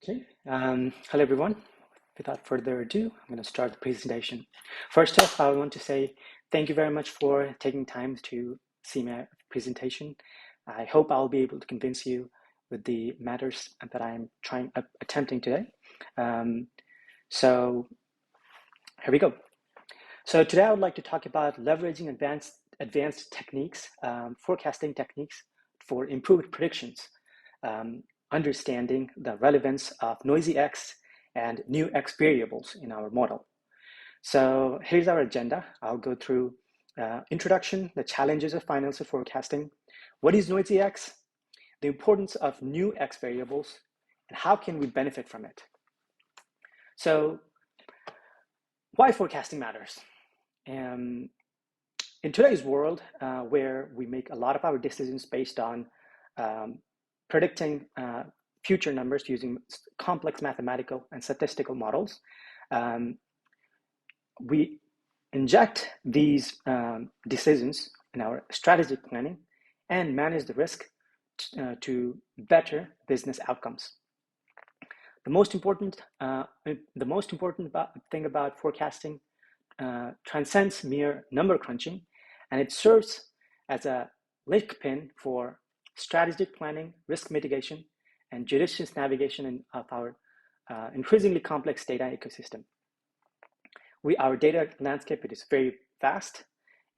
Okay, hello everyone. Without further ado, I'm going to start the presentation. First off, I want to say thank you very much for taking time to see my presentation. I hope I'll be able to convince you with the matters that I'm attempting today. So here we go. So today I would like to talk about leveraging advanced techniques, forecasting techniques for improved predictions. Understanding the relevance of noisy X and new X variables in our model. So here's our agenda. I'll go through introduction, the challenges of financial forecasting, what is noisy X, the importance of new X variables, and how can we benefit from it. So why forecasting matters. In today's world, where we make a lot of our decisions based on predicting future numbers using complex mathematical and statistical models, we inject these decisions in our strategic planning and manage the risk to better business outcomes. The most important thing about forecasting transcends mere number crunching, and it serves as a linchpin for strategic planning, risk mitigation, and judicious navigation of our increasingly complex data ecosystem. Our data landscape, it is very vast,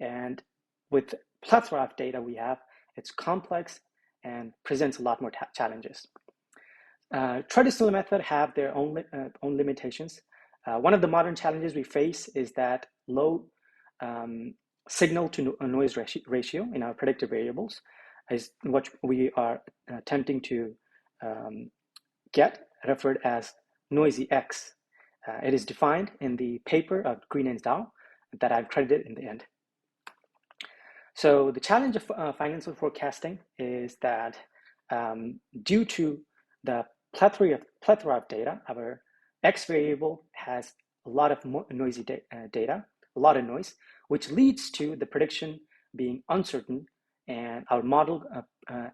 and with plethora of data we have, it's complex and presents a lot more challenges. Traditional methods have their own limitations. One of the modern challenges we face is that low signal to noise ratio in our predictive variables is what we are attempting to get referred as noisy X. It is defined in the paper of Green and Zhao that I've credited in the end. So the challenge of financial forecasting is that due to the plethora of data, our X variable has a lot of noisy data, a lot of noise, which leads to the prediction being uncertain and our model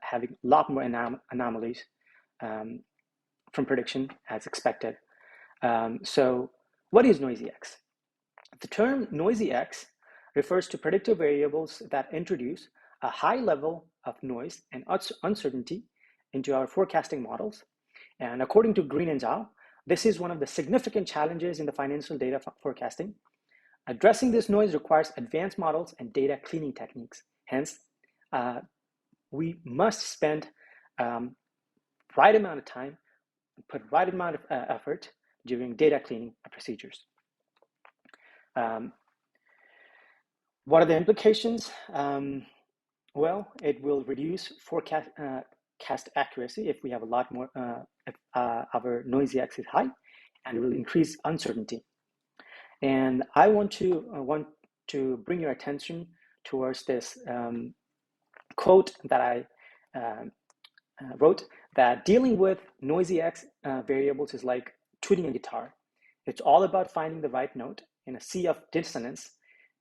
having a lot more anomalies from prediction as expected. So what is noisy X? The term noisy X refers to predictive variables that introduce a high level of noise and uncertainty into our forecasting models. And according to Green and Zhao, this is one of the significant challenges in the financial data forecasting. Addressing this noise requires advanced models and data cleaning techniques. Hence, we must spend right amount of time, put right amount of effort during data cleaning procedures. What are the implications? Well, it will reduce forecast accuracy if we have a lot more, if our noisy X is high, and it will increase uncertainty. And I want to bring your attention towards this quote that I wrote, that dealing with noisy X variables is like tuning a guitar. It's all about finding the right note in a sea of dissonance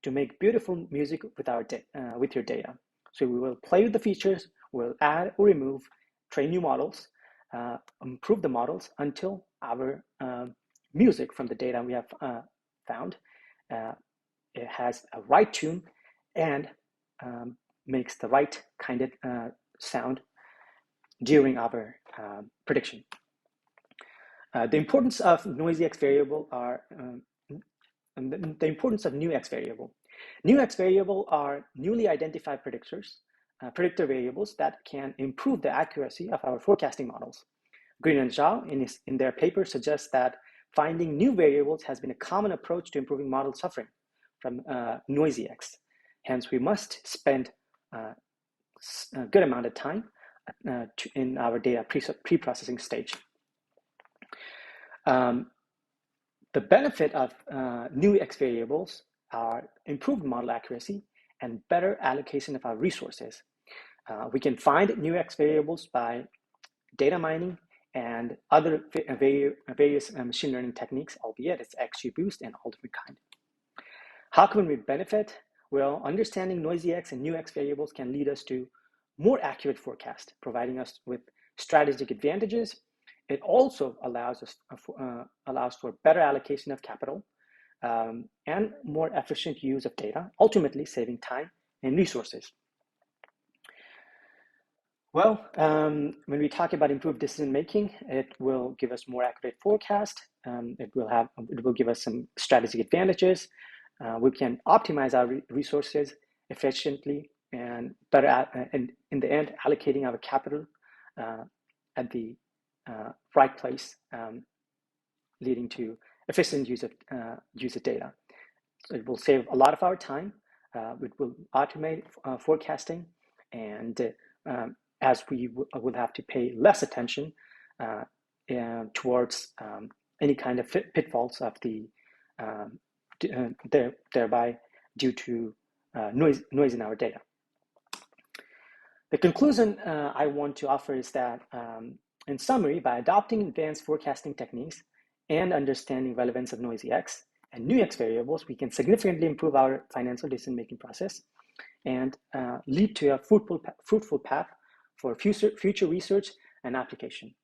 to make beautiful music with your data. So we will play with the features, we'll add or remove, train new models, improve the models until our music from the data we have found, it has a right tune and makes the right kind of sound during our prediction. The importance of noisy X variable are the importance of new X variable. New X variable are newly identified predictor variables that can improve the accuracy of our forecasting models. Green and Zhao in their paper suggests that finding new variables has been a common approach to improving model suffering from noisy X. Hence, we must spend a good amount of time in our data pre-processing stage. The benefit of new X variables are improved model accuracy and better allocation of our resources. We can find new X variables by data mining and other various machine learning techniques, albeit it's XGBoost and all different kind. How can we benefit? Well, understanding noisy X and new X variables can lead us to more accurate forecast, providing us with strategic advantages It also allows for better allocation of capital and more efficient use of data, ultimately saving time and resources. Well, when we talk about improved decision making, it will give us more accurate forecast. It will give us some strategic advantages. We can optimize our resources efficiently and better, and in the end, allocating our capital at the right place, leading to efficient use of data. So it will save a lot of our time. It will automate forecasting, and as we will have to pay less attention towards any kind of pitfalls of the thereby due to noise in our data. The conclusion I want to offer is that, in summary, by adopting advanced forecasting techniques and understanding relevance of noisy X and new X variables, we can significantly improve our financial decision-making process and lead to a fruitful path for future research and application.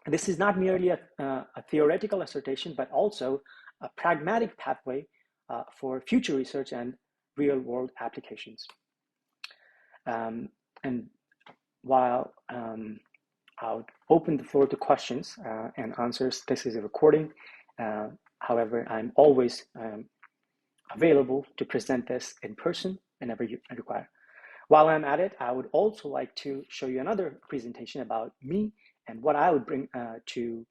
This is not merely a theoretical assertion, but also a pragmatic pathway for future research and real-world applications. And while I'll open the floor to questions and answers, this is a recording. However, I'm always available to present this in person whenever you require. While I'm at it, I would also like to show you another presentation about me and what I would bring to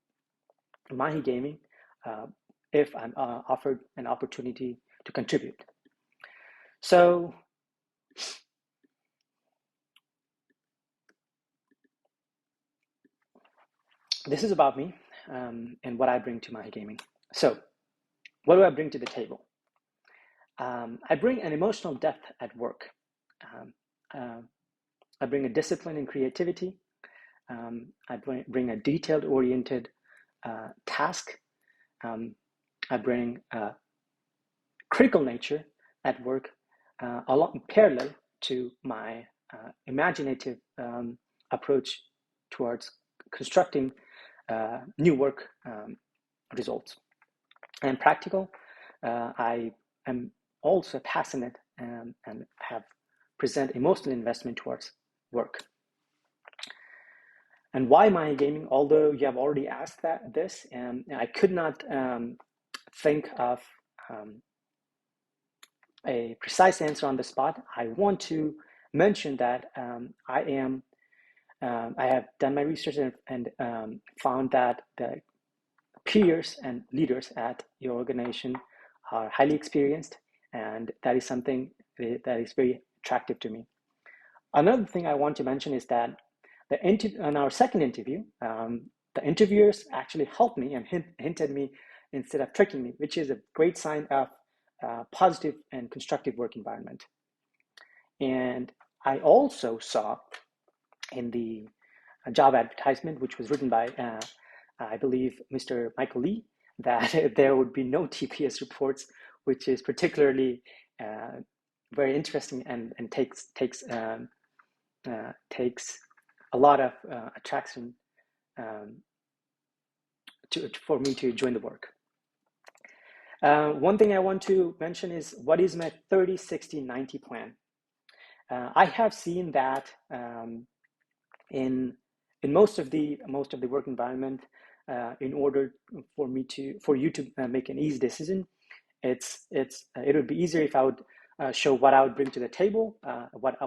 Mahi Gaming if I'm offered an opportunity to contribute. So, this is about me and what I bring to Mahi Gaming. So, what do I bring to the table? I bring an emotional depth at work. I bring a discipline and creativity. I bring a detailed-oriented task. I bring a critical nature at work along parallel to my imaginative approach towards constructing new work results. And practical, I am also passionate and have present emotional investment towards work. And why Mahi Gaming? Although you have already asked this, and I could not think of a precise answer on the spot. I want to mention that I have done my research and found that the peers and leaders at your organization are highly experienced, and that is something that is very attractive to me. Another thing I want to mention is that in our second interview, the interviewers actually helped me and hinted me instead of tricking me, which is a great sign of positive and constructive work environment. And I also saw in the job advertisement, which was written by, I believe, Mr. Michael Lee, that there would be no TPS reports, which is particularly very interesting and takes a lot of attraction for me to join the work. One thing I want to mention is what is my 30-60-90 plan. I have seen that in most of the work environment, in order for you to make an easy decision, it would be easier if I would show what I would bring to the table, what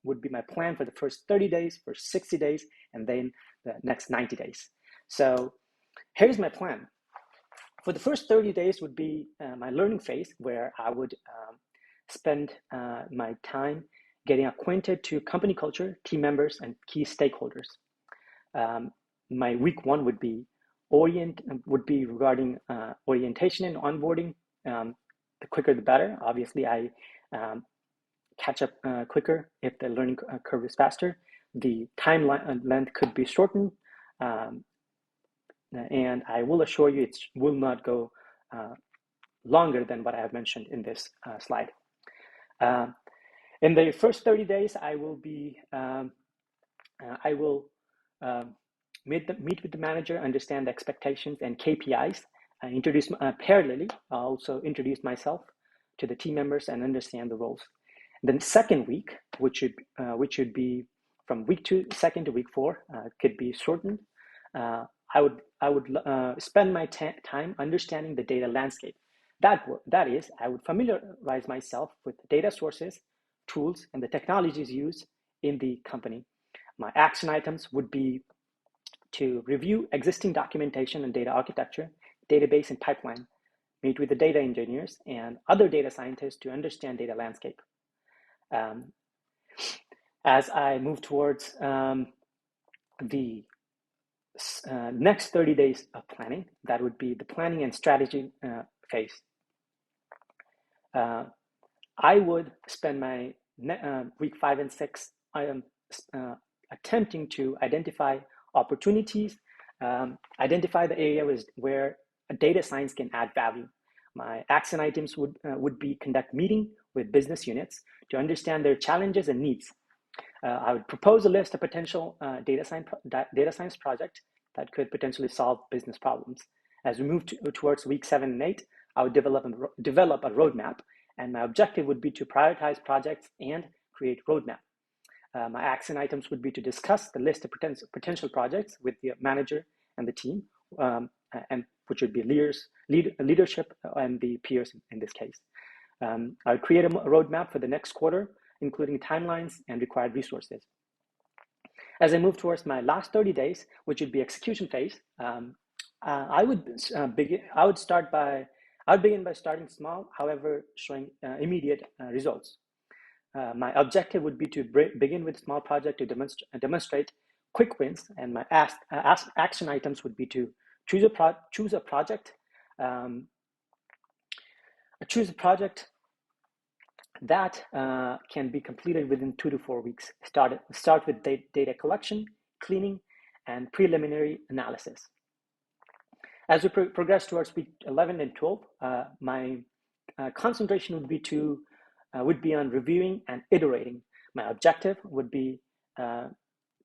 would be my plan for the first 30 days, first 60 days, and then the next 90 days. So here's my plan. For the first 30 days would be my learning phase, where I would spend my time getting acquainted to company culture, team members, and key stakeholders. My week one would be regarding orientation and onboarding. The quicker the better. Obviously, I catch up quicker if the learning curve is faster. The time length could be shortened, and I will assure you it will not go longer than what I have mentioned in this slide. In the first 30 days, I will meet with the manager, understand the expectations and KPIs, introduce parallelly, also introduce myself to the team members and understand the roles. The second week, which should be from week 2 to week 4, could be shortened. I would spend my time understanding the data landscape. That is, I would familiarize myself with data sources, tools, and the technologies used in the company. My action items would be to review existing documentation and data architecture, database and pipeline, meet with the data engineers and other data scientists to understand data landscape. As I move towards the next 30 days of planning, that would be the planning and strategy phase. I would spend my week 5 and 6 attempting to identify opportunities, identify the areas where data science can add value. My action items would be conduct meeting with business units to understand their challenges and needs. I would propose a list of potential data science projects that could potentially solve business problems. As we move towards week 7 and 8, I would develop a roadmap, and my objective would be to prioritize projects and create roadmap. My action items would be to discuss the list of potential projects with the manager and the team, and which would be leadership and the peers in this case. I would create a roadmap for the next quarter, including timelines and required resources. As I move towards my last 30 days, which would be execution phase, I would begin by starting small, however, showing immediate results. My objective would be to begin with a small project to demonstrate quick wins, and my action items would be to choose a project that can be completed within 2 to 4 weeks. Start with data collection, cleaning, and preliminary analysis. As we progress towards week 11 and 12, my concentration would be on reviewing and iterating. My objective would be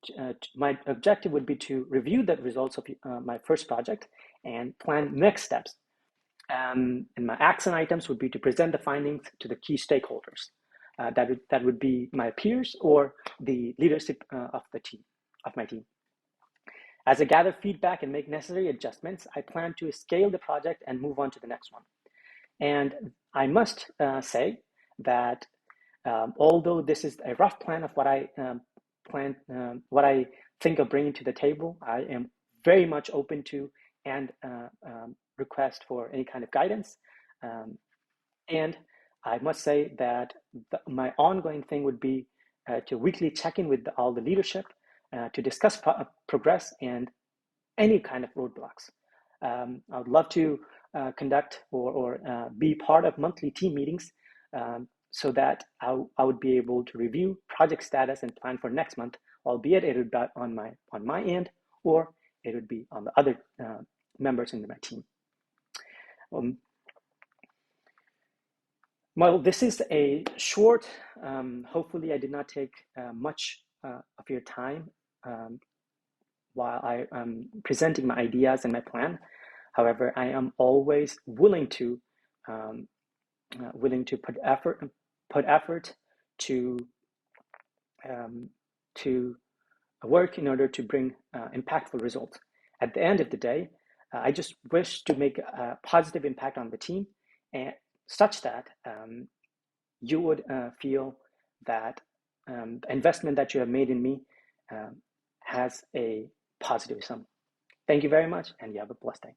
to review the results of my first project and plan next steps. And my action items would be to present the findings to the key stakeholders. That would be my peers or the leadership of my team. As I gather feedback and make necessary adjustments, I plan to scale the project and move on to the next one. And I must say that although this is a rough plan of what I think of bringing to the table, I am very much open to and request for any kind of guidance. And I must say that my ongoing thing would be to weekly check in with all the leadership to discuss progress and any kind of roadblocks. I would love to conduct or be part of monthly team meetings so that I would be able to review project status and plan for next month, albeit it would be on my end, or it would be on the other members in my team. Well, this is a short, hopefully I did not take much of your time while I am presenting my ideas and my plan. However, I am always willing to put effort to work in order to bring impactful results. At the end of the day, I just wish to make a positive impact on the team, and such that you would feel that the investment that you have made in me has a positive sum. Thank you very much, and you have a blessed day.